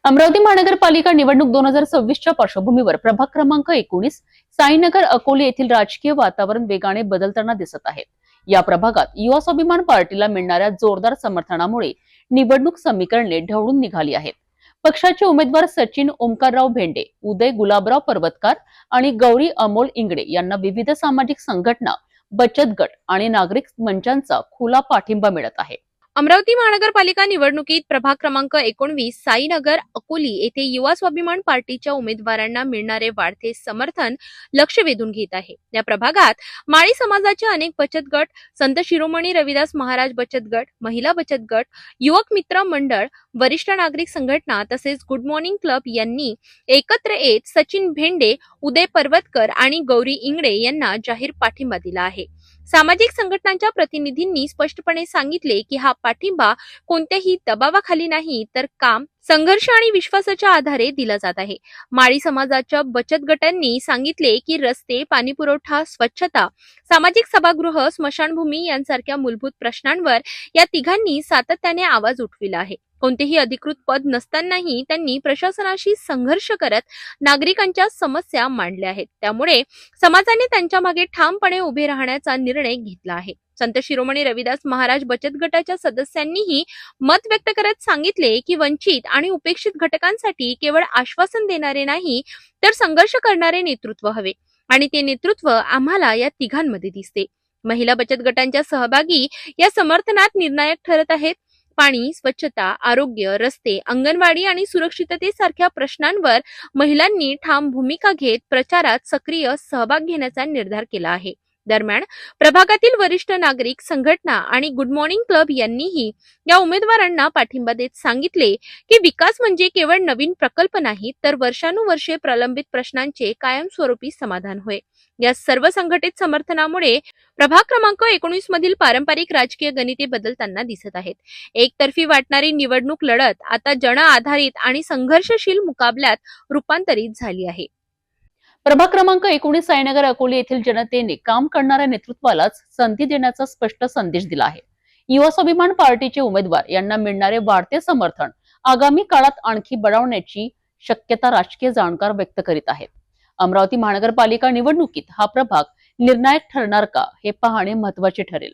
अमरावती महानगरपालिका निवडणूक 2026च्या पार्श्वभूमीवर प्रभाग क्रमांक 19 साईनगर अकोले येथील राजकीय वातावरण वेगाने बदलताना दिसत आहे। या प्रभागात युवा स्वाभिमान पार्टीला मिळणाऱ्या जोरदार समर्थनामुळे निवडणूक समीकरणे ढवळून निघाली आहेत। पक्षाचे उमेदवार सचिन ओमकारराव भेंडे, उदय गुलाबराव पर्वतकार आणि गौरी अमोल इंगडे यांना विविध सामाजिक संघटना, बचत गट आणि नागरिक मंचांचा खुला पाठिंबा मिळत आहे। अमरावती महानगरपालिका निवडणुकीत प्रभाग क्रमांक 19 साईनगर अकोली येथे युवा स्वाभिमान पार्टीच्या उमेदवारांना मिळणारे वाढते समर्थन लक्ष वेधून घेत आहे। या प्रभागात माळी समाजाचे अनेक बचत गट, संत शिरोमणी रविदास महाराज बचत गट, महिला बचत गट, युवक मित्र मंडळ, वरिष्ठ नागरिक संघटना तसेच गुड मॉर्निंग क्लब यांनी एकत्र येत सचिन भेंडे, उदय पर्वतकर आणि गौरी इंगडे यांना जाहीर पाठिंबा दिला आहे। सामाजिक संघटनांच्या प्रतिनिधींनी स्पष्टपणे सांगितले की हा पाठिंबा कोणत्याही दबावाखाली नाही तर काम, संघर्ष आणि विश्वासाच्या आधारे दिला जात आहे। माळी समाजाच्या बचत गटांनी सांगितले की रस्ते, पाणी पुरवठा, स्वच्छता, सामाजिक सभागृह, स्मशानभूमी यांसारख्या मूलभूत प्रश्नांवर या तिघांनी सातत्याने आवाज उठविला आहे। कोणतेही अधिकृत पद नसतानाही त्यांनी प्रशासनाशी संघर्ष करत नागरिकांच्या समस्या मांडल्या आहेत। त्यामुळे समाजाने त्यांच्या मागे ठामपणे उभे राहण्याचा निर्णय घेतला आहे। संत शिरोमणी रविदास महाराज बचत गटाच्या सदस्यांनीही मत व्यक्त करत सांगितले की वंचित आणि उपेक्षित घटकांसाठी केवळ आश्वासन देणारे नाही तर संघर्ष करणारे नेतृत्व हवे आणि ते नेतृत्व आम्हाला या तिघांमध्ये दिसते। महिला बचत गटांच्या सहभागी या समर्थनात निर्णायक ठरत आहेत। पाणी, स्वच्छता, आरोग्य, रस्ते, अंगणवाडी आणि सुरक्षिततेसारख्या प्रश्नांवर महिलांनी ठाम भूमिका घेत प्रचारात सक्रिय सहभाग घेण्याचा निर्धार केला आहे। दरम्यान प्रभागातील वरिष्ठ नागरिक संघटना आणि गुड मॉर्निंग क्लब यांनीही या उमेदवारांना पाठिंबा देत सांगितले की विकास म्हणजे केवळ नवीन प्रकल्प नाही तर वर्षानुवर्षे प्रलंबित प्रश्नांचे कायमस्वरूपी समाधान होय। या सर्व संघटित समर्थनामुळे प्रभाग क्रमांक 19 मधील पारंपरिक राजकीय गणिते बदलताना दिसत आहेत। एकतर्फी वाटणारी निवडणूक लढत आता जन आधारित आणि संघर्षशील मुकाबल्यात रूपांतरित झाली आहे। प्रभाग क्रमांक 19 साईनगर अकोले येथील जनतेने काम करणाऱ्या नेतृत्वालाच संधी देण्याचा स्पष्ट संदेश दिला आहे। युवा स्वाभिमान पार्टीचे उमेदवार यांना मिळणारे वाढते समर्थन आगामी काळात आणखी बळावण्याची शक्यता राजकीय जाणकार व्यक्त करीत आहेत। अमरावती महानगरपालिका निवडणुकीत हा प्रभाग निर्णायक ठरणार का हे पाहणे महत्त्वाचे ठरेल।